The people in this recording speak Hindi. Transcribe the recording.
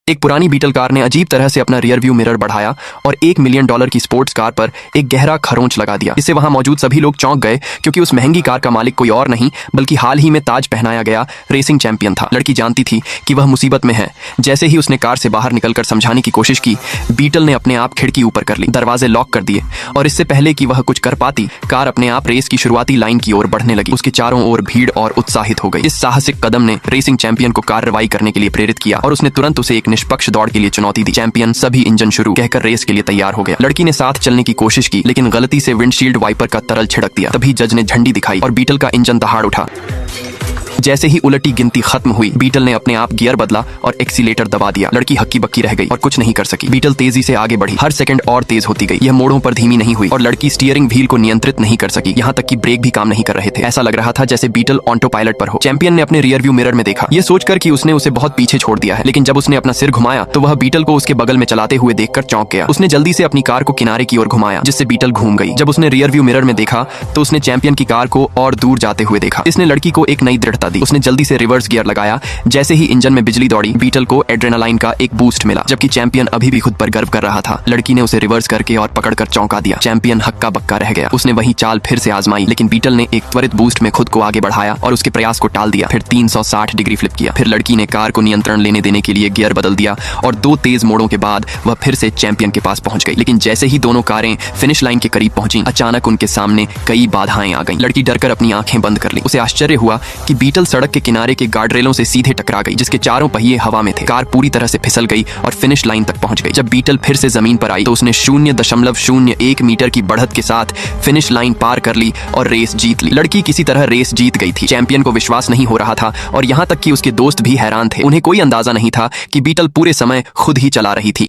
एक पुरानी बीटल कार ने अजीब तरह से अपना रियर व्यू मिरर बढ़ाया और $1 मिलियन की स्पोर्ट्स कार पर एक गहरा खरोंच लगा दिया। इससे वहां मौजूद सभी लोग चौंक गए, क्योंकि उस महंगी कार का मालिक कोई और नहीं बल्कि हाल ही में ताज पहनाया गया रेसिंग चैंपियन था। लड़की जानती थी कि वह मुसीबत में है। जैसे ही उसने कार से बाहर निकलकर समझाने की कोशिश की, बीटल ने अपने आप खिड़की ऊपर कर ली, दरवाजे लॉक कर दिए और इससे पहले कि वह कुछ कर पाती, कार अपने आप रेस की शुरुआती लाइन की ओर बढ़ने लगी। उसके चारों ओर भीड़ और उत्साहित हो गई। इस साहसिक कदम ने रेसिंग चैंपियन को कार्रवाई करने के लिए प्रेरित किया और उसने तुरंत उसे एक निष्पक्ष दौड़ के लिए चुनौती दी। चैंपियन सभी इंजन शुरू कहकर रेस के लिए तैयार हो गया। लड़की ने साथ चलने की कोशिश की, लेकिन गलती से विंडशील्ड वाइपर का तरल छिड़क दिया। तभी जज ने झंडी दिखाई और बीटल का इंजन दहाड़ उठा। जैसे ही उलटी गिनती खत्म हुई, बीटल ने अपने आप गियर बदला और एक्सीलेटर दबा दिया। लड़की हक्की बक्की रह गई और कुछ नहीं कर सकी। बीटल तेजी से आगे बढ़ी, हर सेकंड और तेज होती गई। यह मोड़ों पर धीमी नहीं हुई और लड़की स्टीयरिंग व्हील को नियंत्रित नहीं कर सकी, यहाँ तक कि ब्रेक भी काम नहीं कर रहे थे। ऐसा लग रहा था जैसे बीटल ऑटो पायलट पर हो। चैंपियन ने अपने रियर व्यू मिरर में देखा, ये सोचकर कि उसने उसे बहुत पीछे छोड़ दिया है, लेकिन जब उसने अपना सिर घुमाया तो वह बीटल को उसके बगल में चलाते हुए देखकर चौंक गया। उसने जल्दी से अपनी कार को किनारे की ओर घुमाया, जिससे बीटल घूम गई। जब उसने रियर व्यू मिरर में देखा तो उसने चैंपियन की कार को और दूर जाते हुए देखा। इसने लड़की को एक नई दृढ़ता दी। उसने जल्दी से रिवर्स गियर लगाया। जैसे ही इंजन में बिजली दौड़ी, बीटल को एड्रेनालाइन का एक बूस्ट मिला, जबकि चैंपियन अभी भी खुद पर गर्व कर रहा था। लड़की ने उसे रिवर्स करके और पकड़कर चौंका दिया। चैंपियन हक्का बक्का रह गया। उसने वही चाल फिर से आजमाई, लेकिन बीटल ने एक त्वरित बूस्ट में खुद को आगे बढ़ाया और उसके प्रयास को टाल दिया। फिर 360 डिग्री फ्लिप किया। फिर लड़की ने कार को नियंत्रण लेने देने के लिए गियर बदल दिया और 2 तेज मोड़ों के बाद वह फिर से चैंपियन के पास पहुंच गई। लेकिन जैसे ही दोनों कारें फिनिश लाइन के करीब पहुंची, अचानक उनके सामने कई बाधाएं आ गईं। लड़की डरकर अपनी आंखें बंद कर ली। उसे आश्चर्य हुआ कि बीटल सड़क के किनारे के गार्डरेलों से सीधे टकरा गई, जिसके चारों पहिए हवा में थे। कार पूरी तरह से फिसल गई और फिनिश लाइन तक पहुंच गई। जब बीटल फिर से जमीन पर आई तो उसने 0.01 मीटर की बढ़त के साथ फिनिश लाइन पार कर ली और रेस जीत ली। लड़की किसी तरह रेस जीत गई थी। चैंपियन को विश्वास नहीं हो रहा था और यहाँ तक कि उसके दोस्त भी हैरान थे। उन्हें कोई अंदाजा नहीं था कि बीटल पूरे समय खुद ही चला रही थी।